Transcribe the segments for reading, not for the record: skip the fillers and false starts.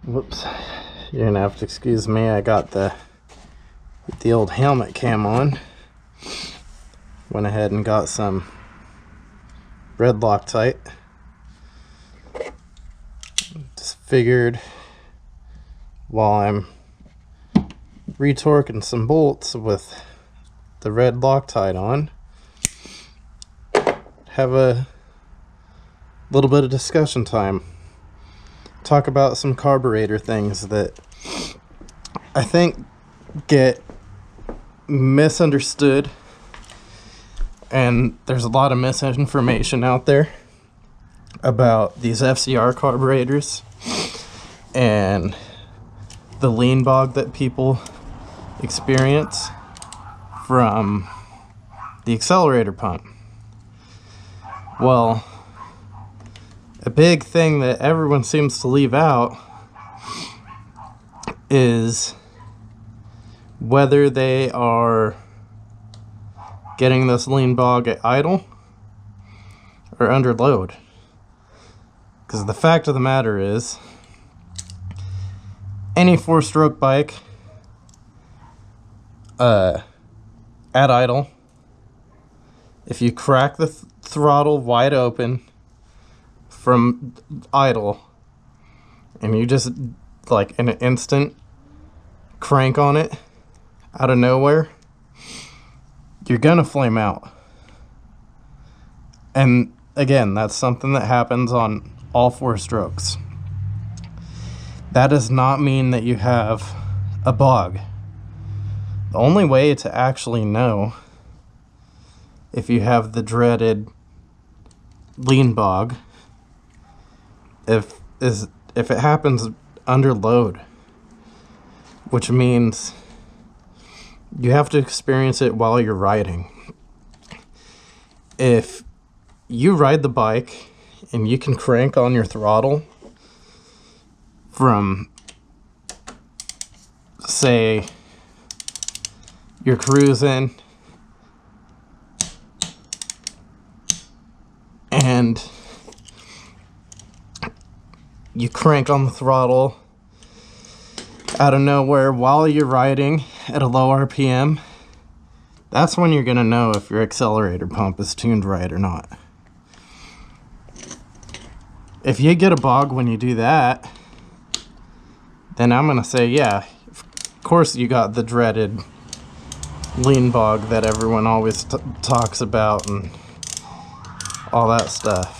Whoops, you're gonna have to excuse me. I got the old helmet cam on. Went ahead and got some red Loctite. Just figured while I'm retorquing some bolts with the red Loctite on, have a little bit of discussion time. Talk about some carburetor things that I think get misunderstood, and there's a lot of misinformation out there about these FCR carburetors and the lean bog that people experience from the accelerator pump. Well, a big thing that everyone seems to leave out is whether they are getting this lean bog at idle or under load. Because the fact of the matter is, any four-stroke bike at idle, if you crack the throttle wide open from idle and you just like in an instant crank on it out of nowhere, you're gonna flame out. And again, that's something that happens on all four strokes. That does not mean that you have a bog. The only way to actually know if you have the dreaded lean bog if it happens under load, which means you have to experience it while you're riding. If you ride the bike and you can crank on your throttle from, say, you're cruising and you crank on the throttle out of nowhere while you're riding at a low RPM, that's when you're gonna know if your accelerator pump is tuned right or not. If you get a bog when you do that, then I'm gonna say, yeah, of course you got the dreaded lean bog that everyone always talks about and all that stuff.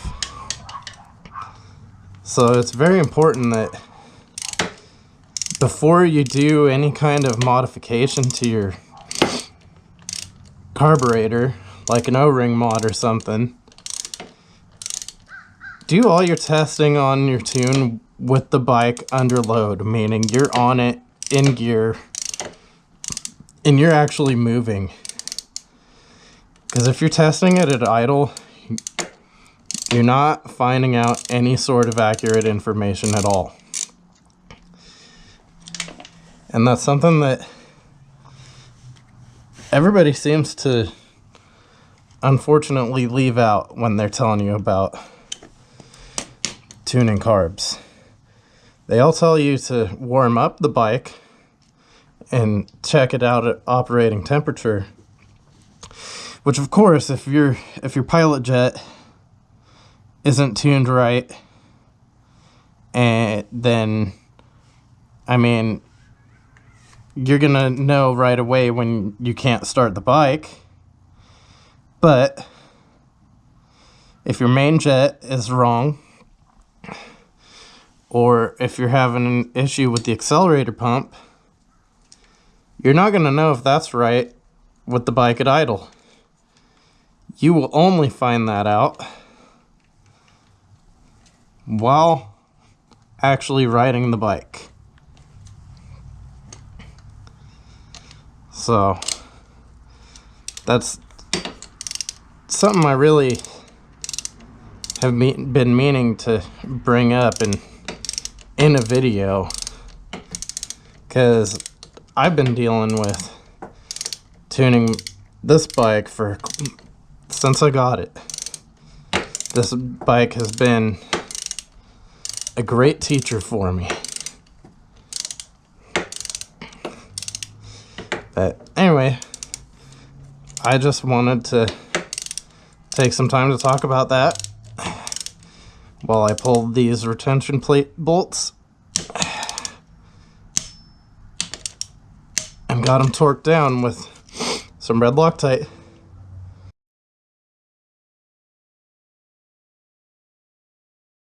So it's very important that before you do any kind of modification to your carburetor, like an O-ring mod or something, do all your testing on your tune with the bike under load, meaning you're on it in gear and you're actually moving. Because if you're testing it at idle, you're not finding out any sort of accurate information at all. And that's something that everybody seems to unfortunately leave out when they're telling you about tuning carbs. They all tell you to warm up the bike and check it out at operating temperature, which of course, if your pilot jet isn't tuned right, and then, I mean, you're gonna know right away when you can't start the bike. But if your main jet is wrong, or if you're having an issue with the accelerator pump, you're not gonna know if that's right with the bike at idle. You will only find that out while actually riding the bike. So So that's something I really have been meaning to bring up in a video, because I've been dealing with tuning this bike since I got it. This bike has been a great teacher for me. But anyway, I just wanted to take some time to talk about that while I pulled these retention plate bolts and got them torqued down with some red Loctite.